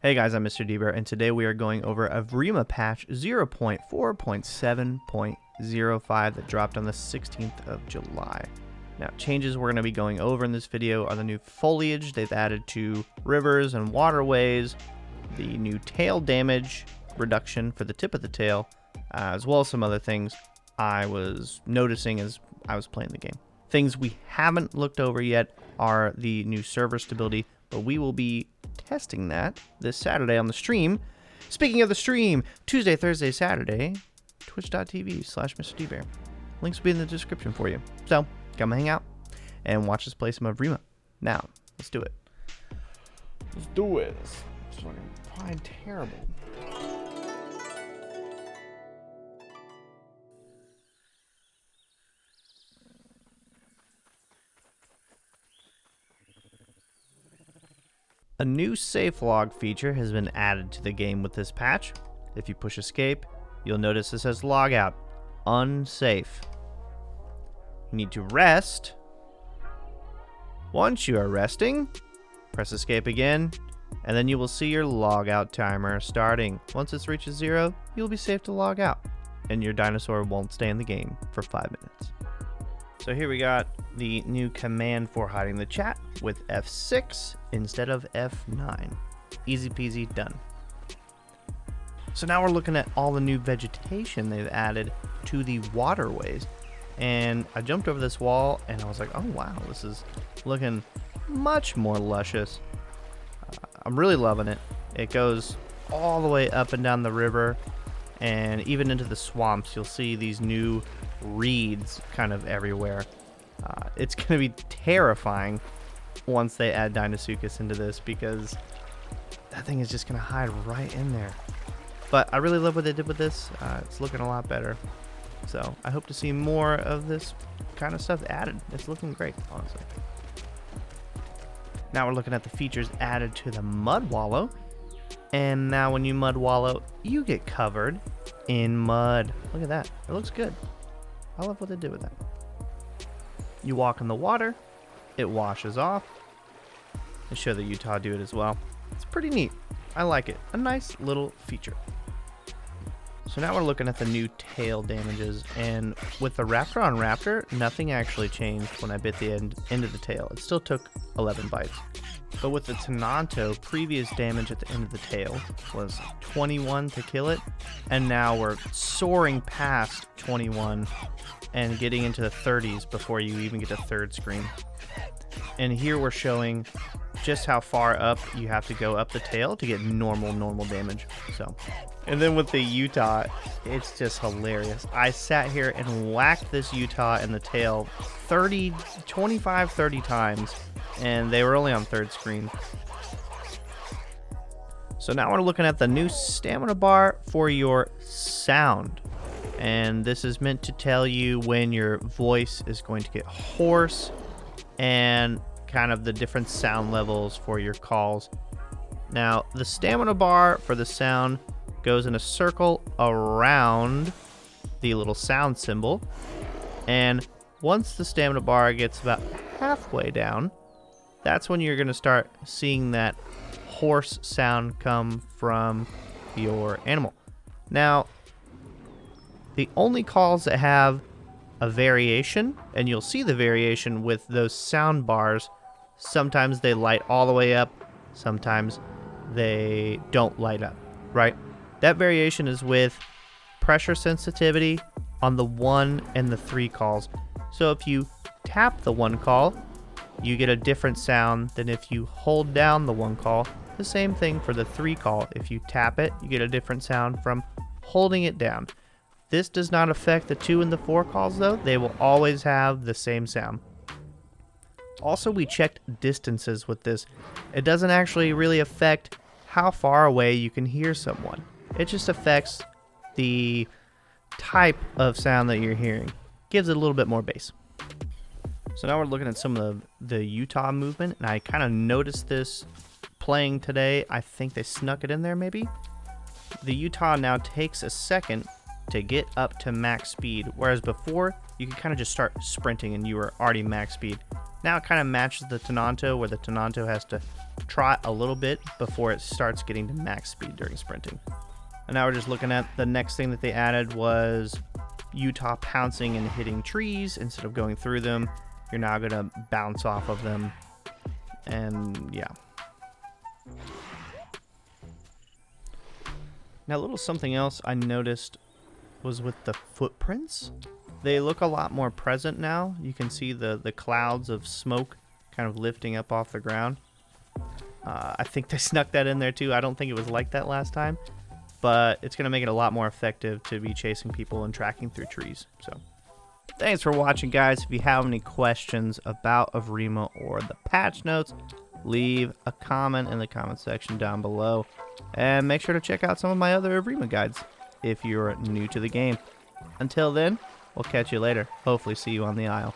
Hey guys, I'm Mr. Deber, and today we are going over EVRIMA patch 0.4.7.05 that dropped on the 16th of July. Now, changes we're going to be going over in this video are the new foliage they've added to rivers and waterways, the new tail damage reduction for the tip of the tail, as well as some other things I was noticing as I was playing the game. Things we haven't looked over yet are the new server stability, but we will be testing that this Saturday on the stream. Speaking of the stream, Tuesday, Thursday, Saturday, twitch.tv/MrDeber. Links will be in the description for you. So, come hang out and watch us play some EVRIMA. Now, let's do it. Let's do it. It's fucking probably terrible. A new safe log feature has been added to the game with this patch. If you push escape, you'll notice it says logout, unsafe. You need to rest. Once you are resting, press escape again, and then you will see your logout timer starting. Once this reaches 0, you'll be safe to log out, and your dinosaur won't stay in the game for 5 minutes. So here we got the new command for hiding the chat with F6 instead of F9. Easy peasy, done. So now we're looking at all the new vegetation they've added to the waterways. And I jumped over this wall and I was like, oh wow, this is looking much more luscious. I'm really loving it. It goes all the way up and down the river and even into the swamps. You'll see these new reeds kind of everywhere. It's going to be terrifying once they add Deinosuchus into this, because that thing is just going to hide right in there. But I really love what they did with this. It's looking a lot better. So I hope to see more of this kind of stuff added. It's looking great, honestly. Now we're looking at the features added to the mud wallow. And now when you mud wallow, you get covered in mud. Look at that. It looks good. I love what they did with that. You walk in the water, it washes off. I show the Utah do it as well. It's pretty neat. I like it. A nice little feature. So now we're looking at the new tail damages, and with the Rafter on Rafter, nothing actually changed when I bit the end of the tail. It still took 11 bites. But with the Tonanto, previous damage at the end of the tail was 21 to kill it, and now we're soaring past 21 and getting into the 30s before you even get to third screen. And here we're showing just how far up you have to go up the tail to get normal damage. So, and then with the Utah, it's just hilarious. I sat here and whacked this Utah in the tail 25-30 times, and they were only on third screen. So now we're looking at the new stamina bar for your sound. And this is meant to tell you when your voice is going to get hoarse and kind of the different sound levels for your calls. Now, the stamina bar for the sound goes in a circle around the little sound symbol. And once the stamina bar gets about halfway down, that's when you're going to start seeing that hoarse sound come from your animal. Now, the only calls that have a variation, and you'll see the variation with those sound bars, sometimes they light all the way up, sometimes they don't light up, right? That variation is with pressure sensitivity on the 1 and the 3 calls. So if you tap the 1 call, you get a different sound than if you hold down the 1 call. The same thing for the 3 call. If you tap it, you get a different sound from holding it down. This does not affect the 2 and the 4 calls though. They will always have the same sound. Also, we checked distances with this. It doesn't actually really affect how far away you can hear someone. It just affects the type of sound that you're hearing. Gives it a little bit more bass. So now we're looking at some of the Utah movement, and I kind of noticed this playing today. I think they snuck it in there maybe. The Utah now takes a second to get up to max speed, whereas before you could kind of just start sprinting and you were already max speed. Now it kind of matches the Tonanto, where the Tonanto has to trot a little bit before it starts getting to max speed during sprinting. And now we're just looking at the next thing that they added was Utah pouncing and hitting trees instead of going through them. You're now going to bounce off of them. And yeah. Now a little something else I noticed was with the footprints. They look a lot more present now. You can see the clouds of smoke kind of lifting up off the ground. I think they snuck that in there too. I don't think it was like that last time, but it's going to make it a lot more effective to be chasing people and tracking through trees. So thanks for watching, guys. If you have any questions about EVRIMA or the patch notes, leave a comment in the comment section down below. And make sure to check out some of my other EVRIMA guides if you're new to the game. Until then, we'll catch you later. Hopefully see you on the aisle.